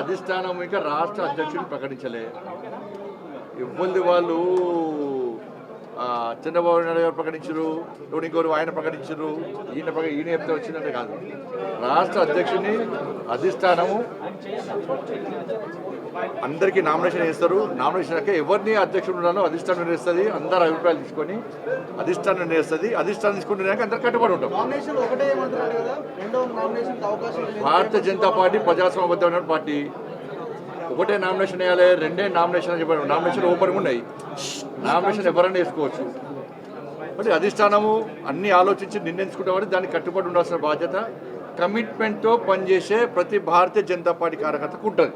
అధిష్టానం ఇంకా రాష్ట్ర అధ్యక్షుడిని ప్రకటించలే. ఇవ్వంది వాళ్ళు చంద్రబాబు నాయుడు గారు ప్రకటించరు, ఇంకోరు ఆయన ప్రకటించరు, ఈయన చెప్తే వచ్చిందంటే కాదు. రాష్ట్ర అధ్యక్షుడిని అధిష్టానము అందరికీ నామినేషన్ చేస్తారు. నామినేషన్ అయితే ఎవరిని అధ్యక్షుడు ఉండాలో అధిష్టానం నిర్ణయిస్తుంది. అందరు అభిప్రాయాలు తీసుకొని అధిష్టానం నిర్ణయిస్తుంది. అధిష్టానం తీసుకుంటున్నాక అందరు కట్టుబడి ఉంటాం. Bharatiya Janata party ప్రజాస్వామ్యబద్ధమైన party. ఒకటే నామినేషన్ వేయాలి, రెండే నామినేషన్ అని చెప్పారు. నామినేషన్ ఓపెన్గా ఉన్నాయి, నామినేషన్ ఎవరైనా వేసుకోవచ్చు. మరి అధిష్టానము అన్ని ఆలోచించి నిర్ణయించుకుంటామని దానికి కట్టుబడి ఉండాల్సిన బాధ్యత కమిట్మెంట్తో పనిచేసే ప్రతి భారతీయ జనతా పార్టీ కార్యకర్తకు ఉంటుంది.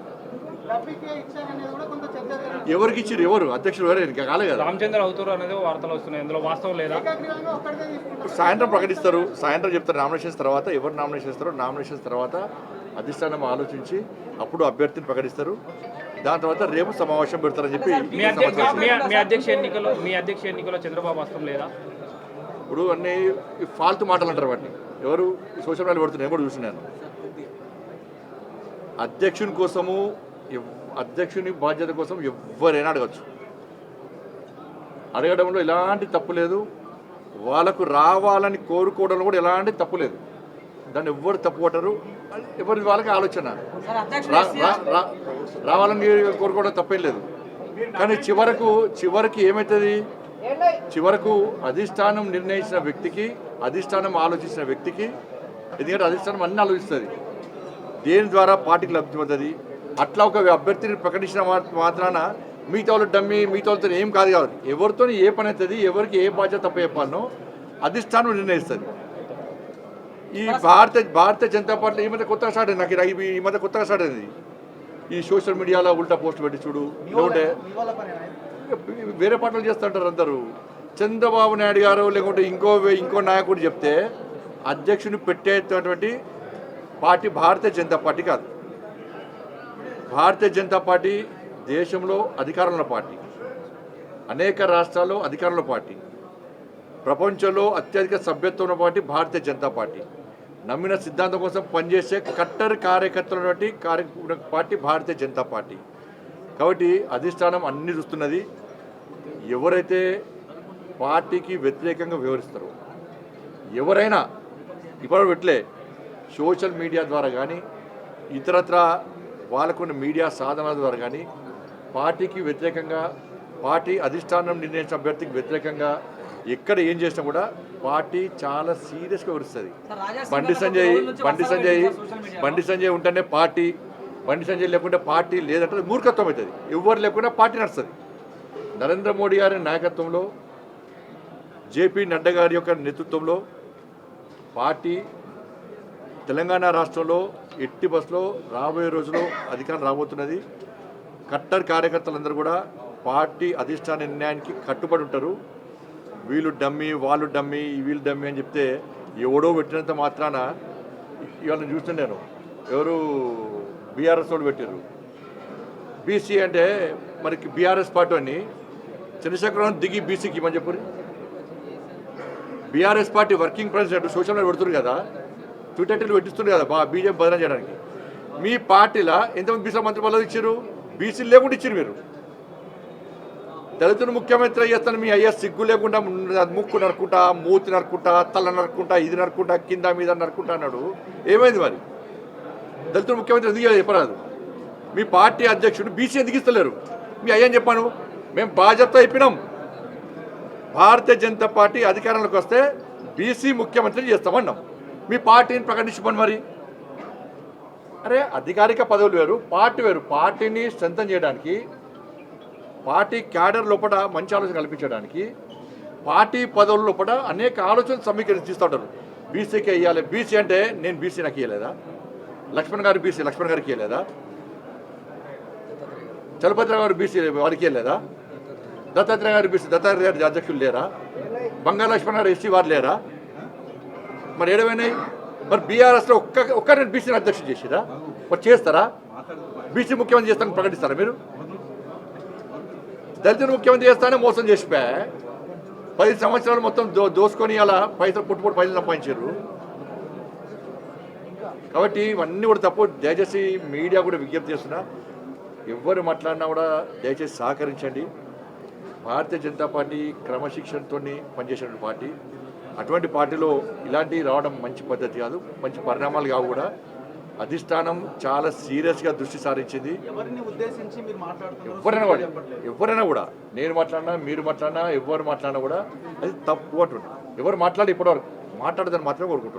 ఎవరికి ఇచ్చారు? ఎవరు అధ్యక్షుడు? ఎవరు ఇంకా కాలే కదా. రామచంద్ర అవుతారు అనేది వార్తలు వస్తున్నాయి, ఇందులో వాస్తవం లేదా? సాయంత్రం ప్రకటిస్తారు. సాయంత్రం చెప్తారు నామినేషన్స్ తర్వాత. ఎవరు నామినేషన్ ఇస్తారో నామినేషన్స్ తర్వాత అధిష్టానం ఆలోచించి అప్పుడు అభ్యర్థిని ప్రకటిస్తారు. దాని తర్వాత రేపు సమావేశం పెడతారని చెప్పి. మీ అధ్యక్ష ఎన్నికలో చంద్రబాబు వాస్తవం లేదా? ఇప్పుడు అన్ని ఫాల్తు మాటలు అంటారు వాటిని. ఎవరు సోషల్ మీడియాలో పెడుతున్నారు, నేను కూడా చూసినాను. అధ్యక్షుని కోసము, అధ్యక్షుని బాధ్యత కోసం ఎవరైనా అడగచ్చు. అడగడంలో ఎలాంటి తప్పు లేదు. వాళ్ళకు రావాలని కోరుకోవడంలో కూడా ఎలాంటి తప్పు లేదు. దాన్ని ఎవ్వరు తప్పు పట్టరు. ఎవరి వాళ్ళకి ఆలోచన రావాలని కోరుకోవడం తప్పేం లేదు. కానీ చివరికి ఏమవుతుంది? చివరకు అధిష్టానం నిర్ణయించిన వ్యక్తికి, అధిష్టానం ఆలోచించిన వ్యక్తికి, ఎందుకంటే అధిష్టానం అన్నీ ఆలోచిస్తుంది, దేని ద్వారా పార్టీకి లబ్ధి పొందుతుంది. అట్లా ఒక అభ్యర్థిని ప్రకటించిన మాత్రాన మిగతా వాళ్ళు డమ్మి, మిగతా వాళ్ళతో ఏం కాదు కాబట్టి ఎవరితో ఏ పని అవుతుంది, ఎవరికి ఏ బాధ్యత తప్ప చెప్పాలనో అధిష్టానం నిర్ణయిస్తుంది. ఈ భారతీయ జనతా పార్టీ ఈ మధ్య కొత్తగా స్టార్ట్ అయింది. నాకు ఈ మధ్య కొత్తగా స్టార్ట్ అయింది. ఈ సోషల్ మీడియాలో ఉల్టా పోస్ట్ పెట్టి చూడు, లేకుంటే వేరే పార్టీలు చేస్తుంటారు అందరూ. చంద్రబాబు నాయుడు గారు లేకుంటే ఇంకో నాయకుడు చెప్తే అధ్యక్షుని పెట్టేటటువంటి పార్టీ భారతీయ జనతా పార్టీ కాదు. భారతీయ జనతా పార్టీ దేశంలో అధికారంలో పార్టీ, అనేక రాష్ట్రాల్లో అధికారంలో పార్టీ, ప్రపంచంలో అత్యధిక సభ్యత్వం ఉన్న పార్టీ భారతీయ జనతా పార్టీ. నమ్మిన సిద్ధాంతం కోసం పనిచేసే కట్టర్ కార్యకర్తల పార్టీ భారతీయ జనతా పార్టీ. కాబట్టి అధిష్టానం అన్ని చూస్తున్నది. ఎవరైతే పార్టీకి వ్యతిరేకంగా వివరిస్తారో ఎవరైనా ఇప్పుడు పెట్టలే సోషల్ మీడియా ద్వారా కానీ ఇతరత్ర వాళ్ళకున్న మీడియా సాధనాల ద్వారా కానీ పార్టీకి వ్యతిరేకంగా, పార్టీ అధిష్టానం నిర్ణయించిన అభ్యర్థికి వ్యతిరేకంగా ఎక్కడ ఏం చేసినా కూడా పార్టీ చాలా సీరియస్గా వివరిస్తుంది. బండి సంజయ్ ఉంటేనే పార్టీ, బండి సంజయ్ లేకుంటే పార్టీ లేదంటే మూర్ఖత్వం అవుతుంది. ఎవరు లేకుండా పార్టీ నడుస్తుంది. నరేంద్ర మోడీ గారి నాయకత్వంలో, జేపీ నడ్డా గారి యొక్క నేతృత్వంలో పార్టీ తెలంగాణ రాష్ట్రంలో ఎట్టి బస్సులో రాబోయే రోజుల్లో అధికారం రాబోతున్నది. కట్టర్ కార్యకర్తలందరూ కూడా పార్టీ అధిష్టాన నిర్ణయానికి కట్టుబడి ఉంటారు. వీళ్ళు డమ్మి, వాళ్ళు డమ్మి, వీళ్ళు డమ్మి అని చెప్తే ఎవడో పెట్టినంత మాత్రాన ఇవాళ చూస్తున్నాను. ఎవరు బీఆర్ఎస్ వాళ్ళు పెట్టారు. బీసీ అంటే మనకి బీఆర్ఎస్ పార్టీ అని చంద్రశేఖరరావు దిగి బీసీకి ఇవ్వని చెప్పారు. BRS party working president social media పెడుతున్నారు కదా, ట్విట్టర్లు పెట్టిస్తుంది కదా బీజేపీ బదనం చేయడానికి. మీ పార్టీలో ఎంతమంది బీసీ మంత్రి పదవులు ఇచ్చారు? బీసీలు లేకుండా ఇచ్చారు. మీరు దళితులు ముఖ్యమంత్రి చేస్తాను మీ అయ్యా సిగ్గు లేకుండా ముక్కు నరుకుంటా, మూతి నరుకుంటా, తల నరుకుంటా, ఇది నరుకుంటా, కింద మీద నరుకుంటా అన్నాడు. ఏమైంది మరి? దళితులు ముఖ్యమంత్రి ఎందుకు చెప్పరాదు? మీ పార్టీ అధ్యక్షుడు బీసీ ఎందుకు ఇస్తలేరు? మీ అయ్యని చెప్పాను. మేము బాధ్యత అయిపోయినాం. భారతీయ జనతా పార్టీ అధికారంలోకి వస్తే బీసీ ముఖ్యమంత్రి చేస్తామన్నాం. మీ పార్టీని ప్రకటించమని మరి. అరే అధికారిక పదవులు వేరు, పార్టీ వేరు. పార్టీని స్ట్రెంథన్ చేయడానికి, పార్టీ క్యాడర్ లోపల మంచి ఆలోచన కల్పించడానికి, పార్టీ పదవుల లోపల అనేక ఆలోచనలు సమీకరిస్తూ ఉంటారు. బీసీకి వేయాలి, బీసీ అంటే నేను బీసీ నాకు ఇవ్వలేదా? లక్ష్మణ్ గారు బీసీ, లక్ష్మణ్ గారికి ఇవ్వలేదా? చలపతి గారు బీసీ, వారికి ఇవ్వలేదా? దత్తాత్రేయ గారు బీసీ, దత్తాత్రేయ గారి అధ్యక్షులు లేరా? బంగారు లక్ష్మణ్ గారు ఎస్సీ వారు లేరా? మరి ఏడవైనాయి? మరి బీఆర్ఎస్లో ఒక్కరిని బీసీని అధ్యక్షుడు చేసిరా? మరి చేస్తారా? బీసీ ముఖ్యమంత్రి చేస్తానని ప్రకటిస్తారా మీరు? దళితులు ముఖ్యమంత్రి చేస్తానే మోసం చేసిపోయా. 10 సంవత్సరాలు మొత్తం దోసుకొని అలా పైసలు పుట్టుపుట్టు పైసలు సంపాదించారు. కాబట్టి ఇవన్నీ కూడా తప్పు. దయచేసి మీడియా కూడా విజ్ఞప్తి చేస్తున్నా, ఎవరు మాట్లాడినా కూడా దయచేసి సహకరించండి. భారతీయ జనతా పార్టీ క్రమశిక్షణతో పనిచేసిన పార్టీ. అటువంటి పార్టీలో ఇలాంటివి రావడం మంచి పద్ధతి కాదు, మంచి పరిణామాలు కావు కూడా. అధిష్టానం చాలా సీరియస్గా దృష్టి సారించింది. ఎవరైనా కూడా నేను మాట్లాడినా, మీరు మాట్లాడినా, ఎవరు మాట్లాడినా కూడా అది తప్పు అంటున్నా. ఎవరు మాట్లాడి ఇప్పటివరకు మాట్లాడదని మాత్రమే కోరుకుంటున్నాను.